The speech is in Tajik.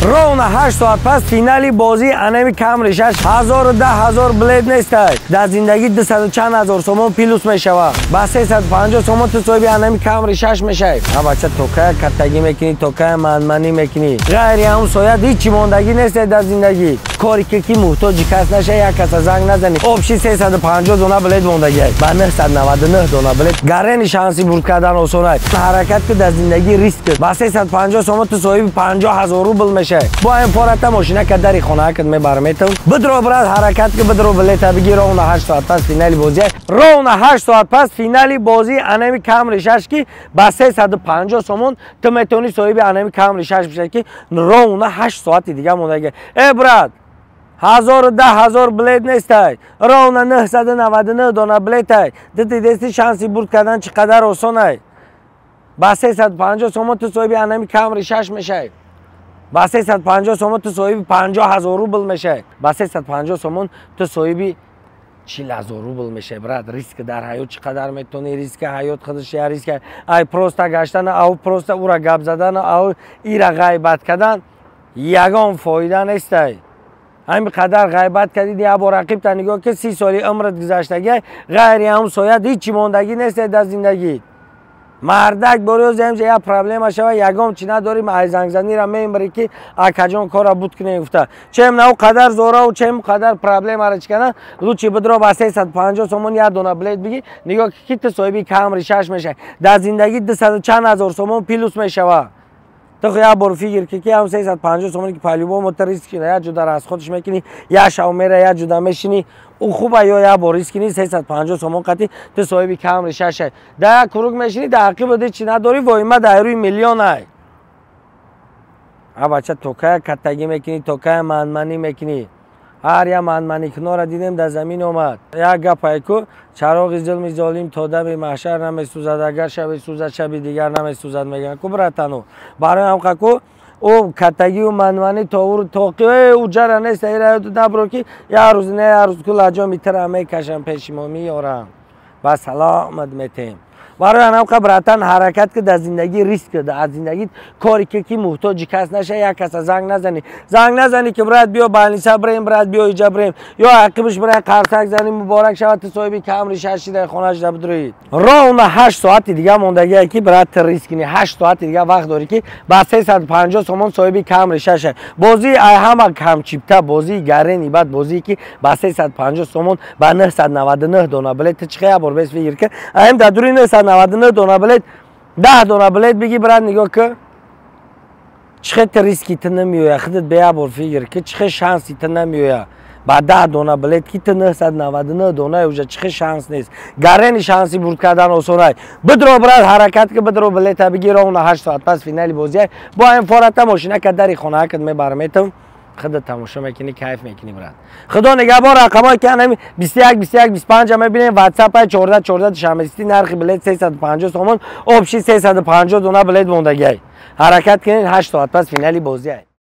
ровно 8 соат пас финали бозии анеми камри 1000 блед нестай. Дар зиндагӣ 200 чанд ҳазор сомон плюс мешавад. Ба 350 сомон ту соҳиби анеми камри 6 мешавӣ. Бача токая каттагӣ мекунӣ, токая манманӣ мекунӣ. Ғайри ҳамун соят ҳичи мондагӣ нестай дар зиндагӣ. Кори ки муҳтоҷи кас наша, як каса занг назани. Обши 350 дона блед мондагӣ. Ба 999 дона блед. Гарани шанси бурд кардан осон аст. Ҳаракат ки дар зиндагӣ риск. Ба 350 сомон ту соҳиби 50000 рубл мешавӣ. Бо ин пората мошина ка дари хонаакат мебарметам. Бидро брат ҳаракат ки бидро билета бигир ровно 8 соат пас финали бозӣ. Ровно 8 соат пас финали бозӣ анеми камри 6 ки ба 350 сомон ту метавонӣ соҳиби анеми камри 6 бишавӣ ки ровно 8 соати дигар мондагӣ. Брат 1000 блед нестай. Ровно 999 дона блетай. Дидести шанси бурд кардан чӣ қадар осон аст. Ба 350 сомон ту соҳиби анеми камри 6 мешавӣ. Ба 350 сомон ту соҳиби 50000 рубл мешавӣ. Ба 350 сомон ту соҳиби 40000 рубл мешавӣ. Брат, риск дар ҳаёт чӣ қадар метавонӣ? Риски ҳаёт худаш я риск. Ай просто гаштан, ав просто ура гап задан, ав ира ғайбат кардан ягон фоида нестай. ҳамин қадар ғайбат кардид, як бор рақибта нигоҳ ки 30 соли умрат гузаштагӣ, ғайри ҳамун соят ҳичи мондагӣ нестай дар зиндагӣ. Мардак борёз ямҷа як проблема шава, ягон чӣ надорим, ай зангзанира мембари ки акаҷон кора буд кунем гуфта. Чем нав қадар зорау, чем қадар проблемара чӣ канан, лучи бидро ба 350 сомон як дона блед биги, нигоҳ ки ту соҳиби камри 6 мешавӣ. Дар зиндагӣ 200 чанд ҳазор сомон плюс мешавад. تو یک بار فکر که هم 350 سومونی که پلیبا متر ریسک کنی، یک جدا از خودش میکنی، یا شو میره یک جدا میشینی، او خوبه یا یک بار ریسک کنی 350 سومون قطعی تو صاحب کامری 6 در یک کروک میشینی، در عقب بده چی نداری وایما در روی میلیون ای. بچه توکای کتگی میکنی، توکای منمنی میکنی. هر یا منمنی کنار دیدیم در زمین اومد. یک گپ کو چراغ ظلم ظالم تا دم محشر نمیسوزد، اگر شب سوزد شب دیگر نمیسوزد میگن کو براتنو. برای هم کو او کتگی و منمنی تا او توقی او جرا نیست ایرا نبرو کی یا روز نه یا روز کل اجا میترم میکشم پیش ما میارم. با سلامت میتیم. برای هم براتن حرکت که در زندگی ریسک ده، از زندگی کاری که محتاج کس نشه، یک کس زنگ نزنی که برات بیا بالنسا بریم، برات بیا اینجا بریم، یا عقبش برای قرصک زنی مبارک شود تو صاحب کامری 6 در خونه‌اش بدروید. راون 8 ساعت دیگه موندگی که برات ریسک نی، 8 ساعت دیگه وقت داری که با 350 سومون صاحب کامری 6 بازی ای همه کم چیپتا بازی گرینی بعد بازی که با 350 سومون با 999 دونه بلیت چقدر بار بس بگیر که هم در دوری 999 دونه بلیت 10 دونه بلیت بگی برات نگاه که چقدر ریسکی تو نمیویا خودت بیا بار فکر که چقدر شانسی تو نمیویا با 10 دونه بلیت کی تو 999 دونه اوجا چقدر شانس نیست گرینی شانسی برد کردن آسان است بدرو برات حرکت که بدرو بلیت بگی راون 8 ساعت پس فینالی بازی با این فورتا ماشینا که دری خونه کد میبرمیتم خودت تماشا میکنی کیف میکنی برات خدا نگهدار رقمایی که همین 21 هم میبینیم واتساپ 14 شمستی نرخ بلیت 350 سومون آبشی 350 دونه بلیت موندگی حرکت کنین 8 ساعت پس فینالی بازی